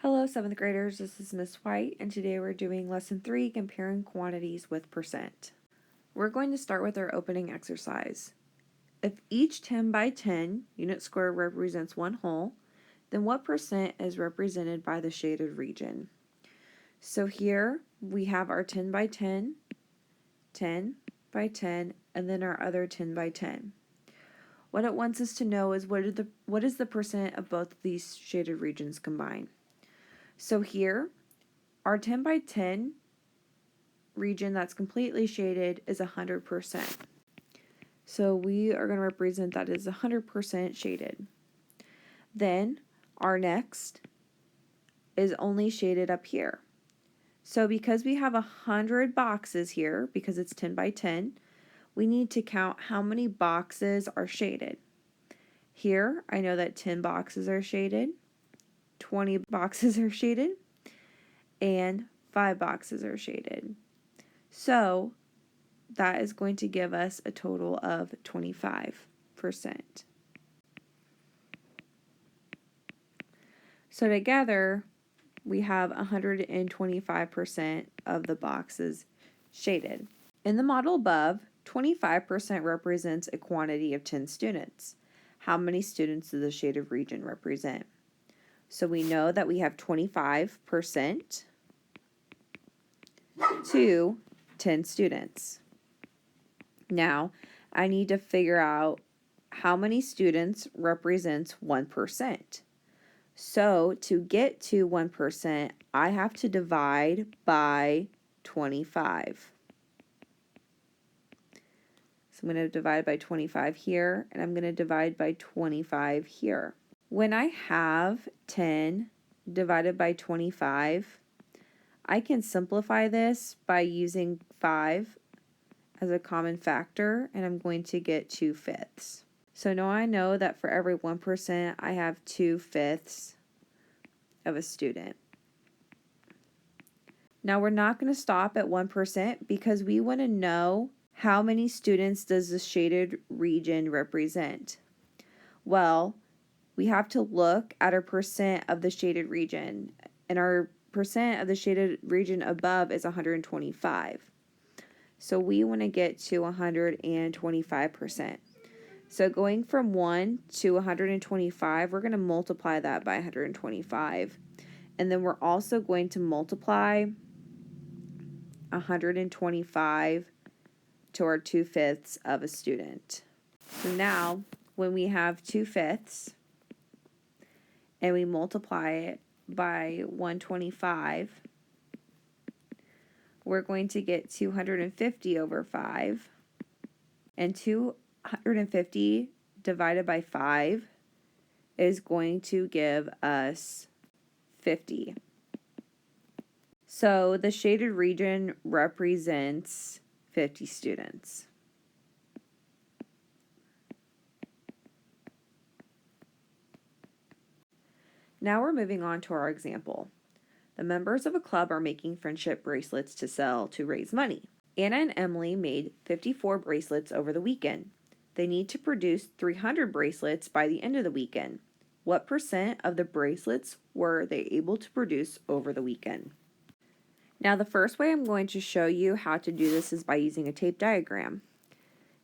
Hello, 7th graders. This is Miss White, and today we're doing Lesson 3, Comparing Quantities with Percent. We're going to start with our opening exercise. If each 10 by 10 unit square represents one whole, then what percent is represented by the shaded region? So here we have our 10 by 10, 10 by 10, and then our other 10 by 10. What it wants us to know is what is the percent of both of these shaded regions combined. So here, our 10 by 10 region that's completely shaded is 100%. So we are going to represent that as 100% shaded. Then our next is only shaded up here. So because we have 100 boxes here, because it's 10 by 10, we need to count how many boxes are shaded. Here, I know that 10 boxes are shaded, 20 boxes are shaded, and 5 boxes are shaded. So that is going to give us a total of 25%. So together, we have 125% of the boxes shaded. In the model above, 25% represents a quantity of 10 students. How many students does the shaded region represent? So we know that we have 25% to 10 students. Now, I need to figure out how many students represents 1%. So, to get to 1%, I have to divide by 25. So, I'm going to divide by 25 here, and I'm going to divide by 25 here. When I have 10 divided by 25, I can simplify this by using 5 as a common factor, and I'm going to get 2/5. So now I know that for every 1%, I have 2/5 of a student. Now we're not going to stop at 1% because we want to know how many students does the shaded region represent. Well, we have to look at our percent of the shaded region, and our percent of the shaded region above is 125. So we want to get to 125%. So going from 1 to 125, we're going to multiply that by 125. And then we're also going to multiply 125 to our 2/5 of a student. So now, when we have 2/5 and we multiply it by 125, we're going to get 250 over 5. And 250 divided by 5 is going to give us 50. So the shaded region represents 50 students. Now we're moving on to our example. The members of a club are making friendship bracelets to sell to raise money. Anna and Emily made 54 bracelets over the weekend. They need to produce 300 bracelets by the end of the weekend. What percent of the bracelets were they able to produce over the weekend? Now the first way I'm going to show you how to do this is by using a tape diagram.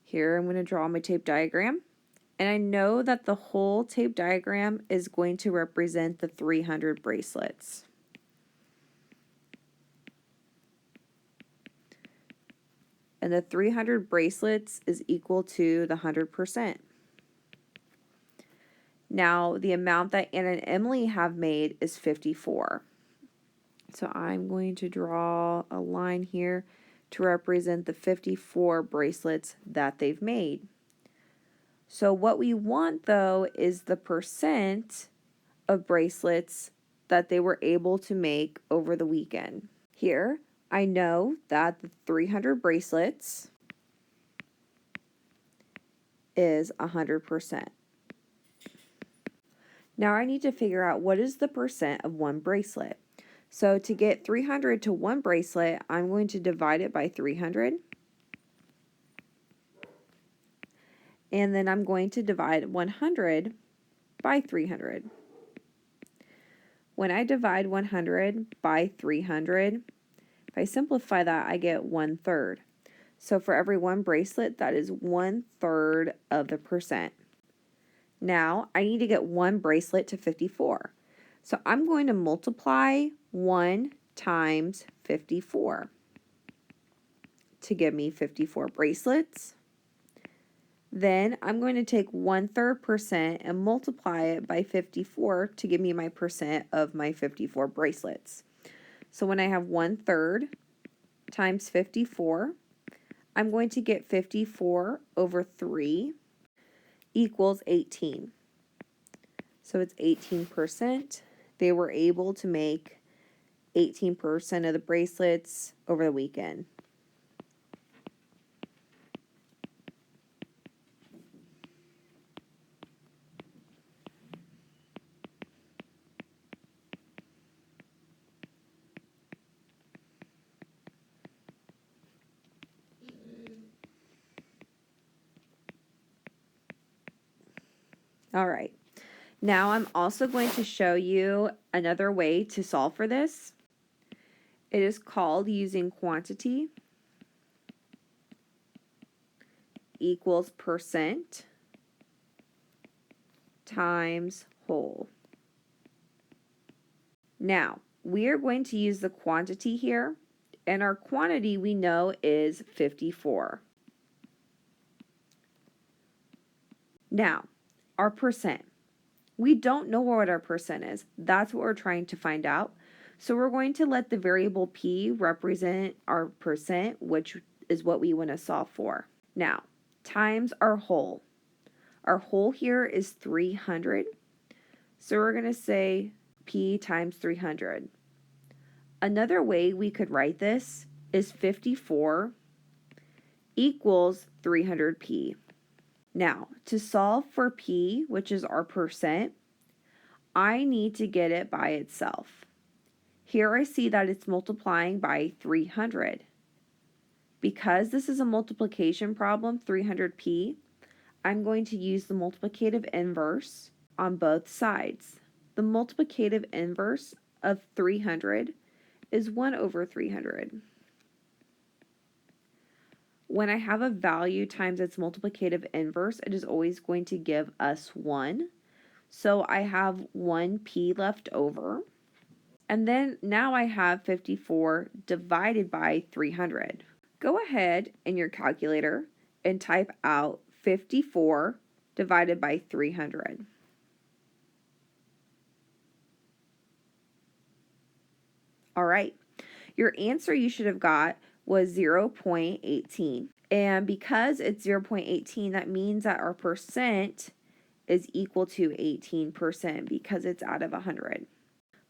Here I'm going to draw my tape diagram. And I know that the whole tape diagram is going to represent the 300 bracelets. And the 300 bracelets is equal to the 100%. Now, the amount that Anna and Emily have made is 54. So I'm going to draw a line here to represent the 54 bracelets that they've made. So what we want, though, is the percent of bracelets that they were able to make over the weekend. Here, I know that the 300 bracelets is 100%. Now I need to figure out what is the percent of one bracelet. So to get 300 to one bracelet, I'm going to divide it by 300. And then I'm going to divide 100 by 300. When I divide 100 by 300, if I simplify that, I get 1/3. So for every one bracelet, that is 1/3 of the percent. Now, I need to get one bracelet to 54. So I'm going to multiply 1 times 54 to give me 54 bracelets. Then I'm going to take 1/3 percent and multiply it by 54 to give me my percent of my 54 bracelets. So when I have 1/3 times 54, I'm going to get 54 over 3 equals 18. So it's 18%. They were able to make 18% of the bracelets over the weekend. All right. Now I'm also going to show you another way to solve for this. It is called using quantity equals percent times whole. Now, we are going to use the quantity here, and our quantity we know is 54. Now, our percent. We don't know what our percent is. That's what we're trying to find out. So we're going to let the variable p represent our percent, which is what we want to solve for. Now, times our whole. Our whole here is 300. So we're going to say p times 300. Another way we could write this is 54 equals 300p. Now, to solve for p, which is our percent, I need to get it by itself. Here I see that it's multiplying by 300. Because this is a multiplication problem, 300p, I'm going to use the multiplicative inverse on both sides. The multiplicative inverse of 300 is 1 over 300. When I have a value times its multiplicative inverse, it is always going to give us 1. So I have 1p left over. And then now I have 54 divided by 300. Go ahead in your calculator and type out 54 divided by 300. All right, your answer you should have got was 0.18. And because it's 0.18, that means that our percent is equal to 18% because it's out of 100.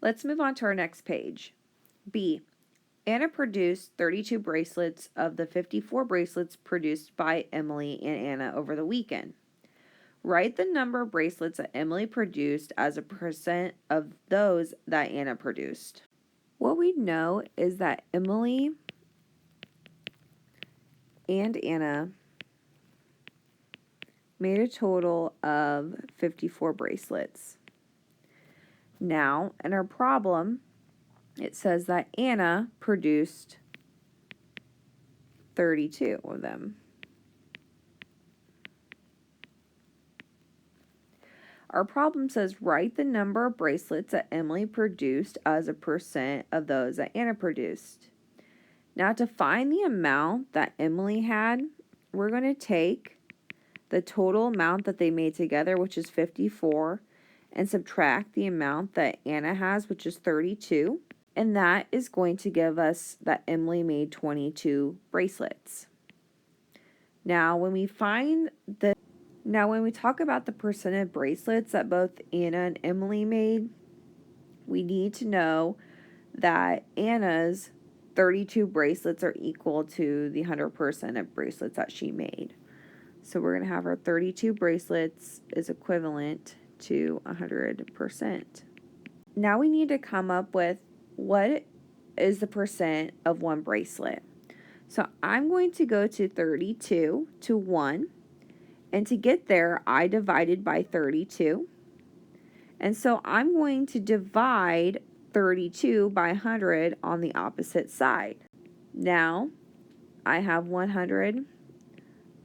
Let's move on to our next page. B. Anna produced 32 bracelets of the 54 bracelets produced by Emily and Anna over the weekend. Write the number of bracelets that Emily produced as a percent of those that Anna produced. What we know is that Emily and Anna made a total of 54 bracelets. Now, in our problem, it says that Anna produced 32 of them. Our problem says write the number of bracelets that Emily produced as a percent of those that Anna produced. Now to find the amount that Emily had, we're going to take the total amount that they made together, which is 54, and subtract the amount that Anna has, which is 32. And that is going to give us that Emily made 22 bracelets. Now when we talk about the percent of bracelets that both Anna and Emily made, we need to know that Anna's 32 bracelets are equal to the 100% of bracelets that she made. So we're going to have our 32 bracelets is equivalent to 100%. Now we need to come up with what is the percent of one bracelet. So I'm going to go to 32 to 1. And to get there, I divided by 32. And so I'm going to divide 32 by 100 on the opposite side. Now I have 100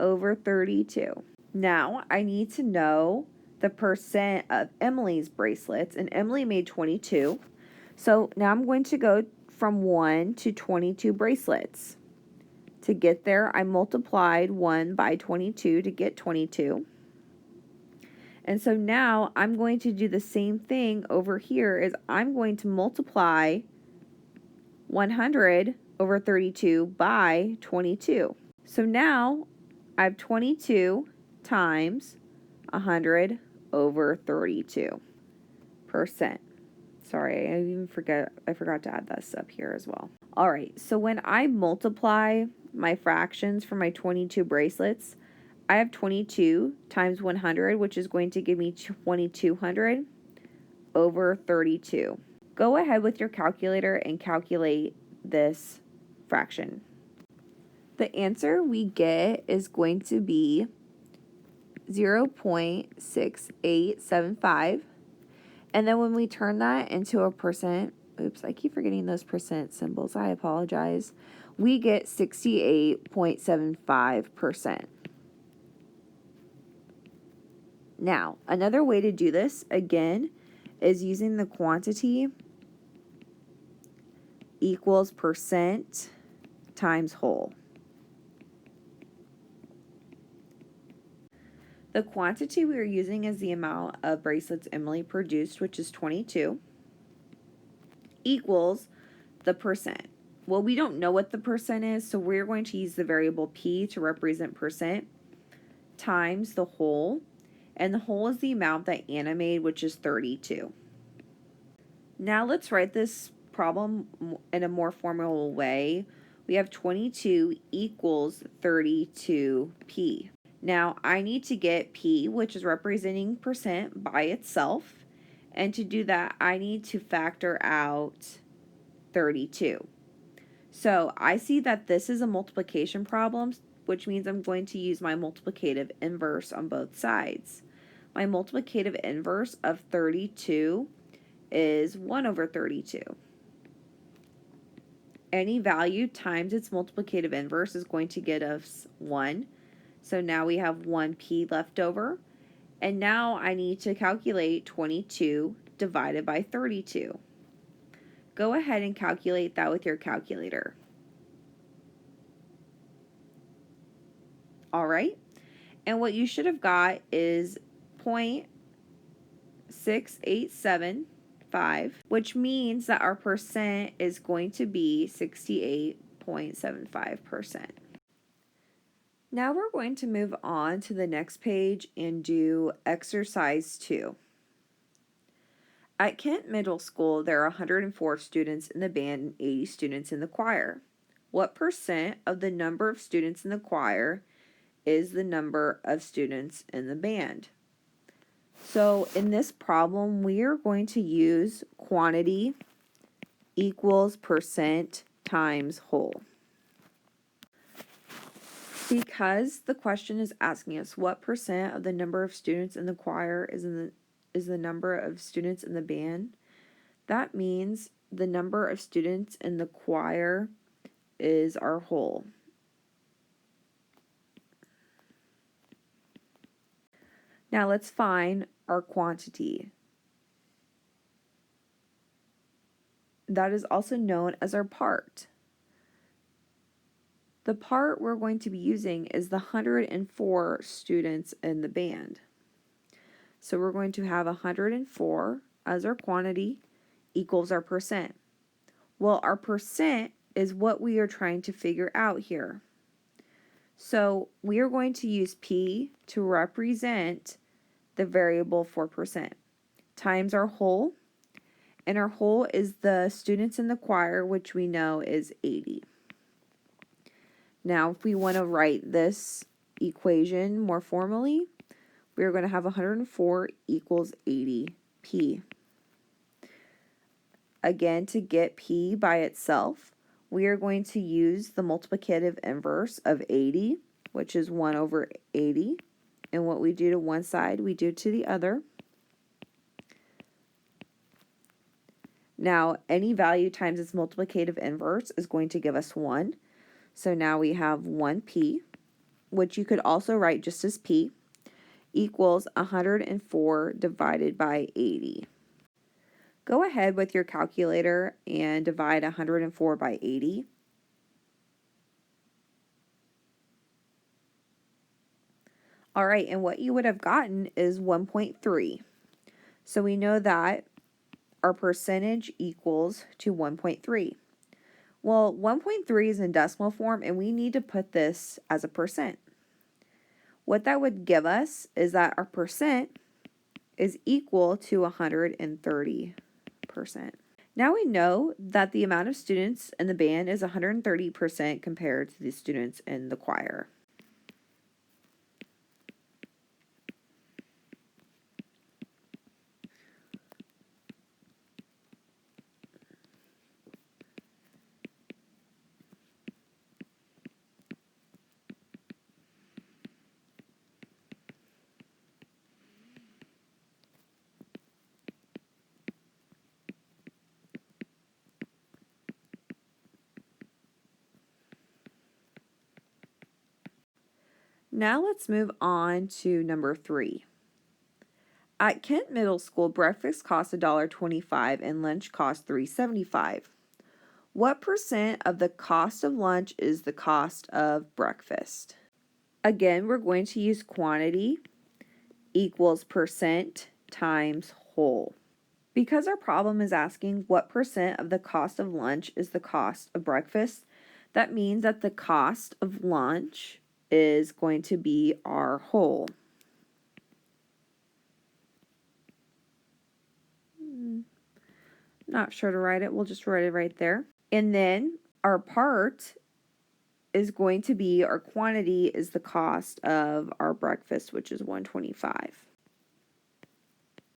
over 32. Now I need to know the percent of Emily's bracelets, and Emily made 22. So now I'm going to go from 1 to 22 bracelets. To get there, I multiplied 1 by 22 to get 22. And so now I'm going to do the same thing over here. Is I'm going to multiply 100 over 32 by 22. So now I have 22 times 100 over 32%. Sorry, I forgot to add this up here as well. All right, so when I multiply my fractions for my 22 bracelets, I have 22 times 100, which is going to give me 2200 over 32. Go ahead with your calculator and calculate this fraction. The answer we get is going to be 0.6875. And then when we turn that into a percent, oops, I keep forgetting those percent symbols. I apologize. We get 68.75%. Now, another way to do this, again, is using the quantity equals percent times whole. The quantity we are using is the amount of bracelets Emily produced, which is 22, equals the percent. Well, we don't know what the percent is, so we're going to use the variable p to represent percent times the whole, and the whole is the amount that Anna made, which is 32. Now let's write this problem in a more formal way. We have 22 equals 32p. Now I need to get p, which is representing percent, by itself. And to do that, I need to factor out 32. So I see that this is a multiplication problem, which means I'm going to use my multiplicative inverse on both sides. My multiplicative inverse of 32 is 1 over 32. Any value times its multiplicative inverse is going to get us 1. So now we have 1p left over. And now I need to calculate 22 divided by 32. Go ahead and calculate that with your calculator. All right. And what you should have got is 0.6875, which means that our percent is going to be 68.75%. Now we're going to move on to the next page and do exercise 2. At Kent Middle School, there are 104 students in the band and 80 students in the choir. What percent of the number of students in the choir is the number of students in the band? So in this problem, we are going to use quantity equals percent times whole. Because the question is asking us what percent of the number of students in the choir is the number of students in the band, that means the number of students in the choir is our whole. Now let's find our quantity. That is also known as our part. The part we're going to be using is the 104 students in the band. So we're going to have 104 as our quantity equals our percent. Well, our percent is what we are trying to figure out here. So we are going to use p to represent the variable for percent times our whole, and our whole is the students in the choir, which we know is 80. Now, if we want to write this equation more formally, we're going to have 104 equals 80p. Again, to get p by itself, we are going to use the multiplicative inverse of 80, which is 1 over 80. And what we do to one side, we do to the other. Now, any value times its multiplicative inverse is going to give us 1. So now we have 1p, which you could also write just as p, equals 104 divided by 80. Go ahead with your calculator and divide 104 by 80. All right, and what you would have gotten is 1.3. So we know that our percentage equals to 1.3. Well, 1.3 is in decimal form, and we need to put this as a percent. What that would give us is that our percent is equal to 130%. Now we know that the amount of students in the band is 130% compared to the students in the choir. Now let's move on to number 3. At Kent Middle School, breakfast costs $1.25 and lunch costs $3.75. What percent of the cost of lunch is the cost of breakfast? Again, we're going to use quantity equals percent times whole. Because our problem is asking what percent of the cost of lunch is the cost of breakfast, that means that the cost of lunch is going to be our whole. Not sure to write it. We'll just write it right there. And then our part is going to be, our quantity is the cost of our breakfast, which is $1.25.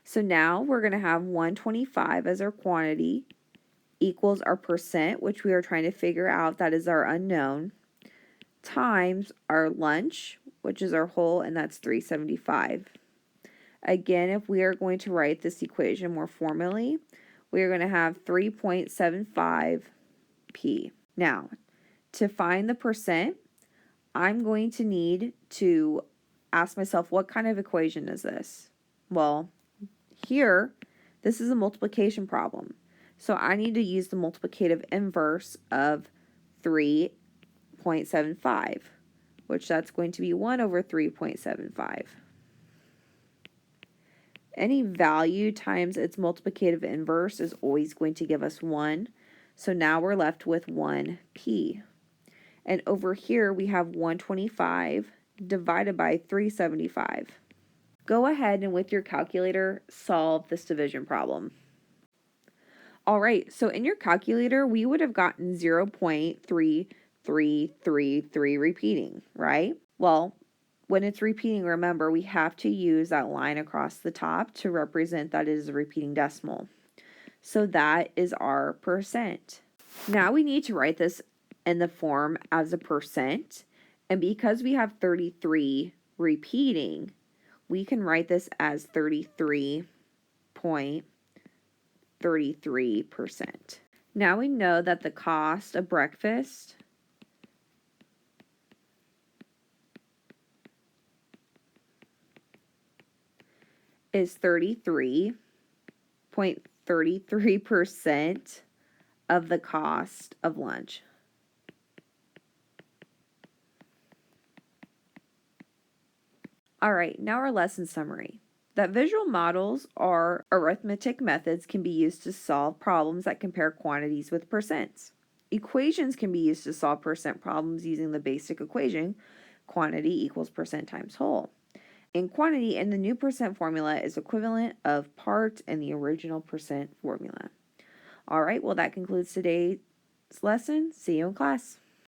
So now we're going to have $1.25 as our quantity equals our percent, which we are trying to figure out, that is our unknown, times our lunch, which is our whole, and that's $3.75. Again, if we are going to write this equation more formally, we are going to have 3.75p. Now, to find the percent, I'm going to need to ask myself, what kind of equation is this? Well, here, this is a multiplication problem. So I need to use the multiplicative inverse of 3.75, which that's going to be 1 over 3.75. Any value times its multiplicative inverse is always going to give us 1. So now we're left with 1p. And over here we have 125 divided by 375. Go ahead and with your calculator solve this division problem. All right, so in your calculator we would have gotten 0.3333 repeating, right? Well, when it's repeating, remember, we have to use that line across the top to represent that it is a repeating decimal. So that is our percent. Now we need to write this in the form as a percent. And because we have 33 repeating, we can write this as 33.33%. Now we know that the cost of breakfast is 33.33% of the cost of lunch. All right, now our lesson summary. That visual models or arithmetic methods can be used to solve problems that compare quantities with percents. Equations can be used to solve percent problems using the basic equation, quantity equals percent times whole. And quantity in the new percent formula is equivalent of part in the original percent formula. All right, well, that concludes today's lesson. See you in class.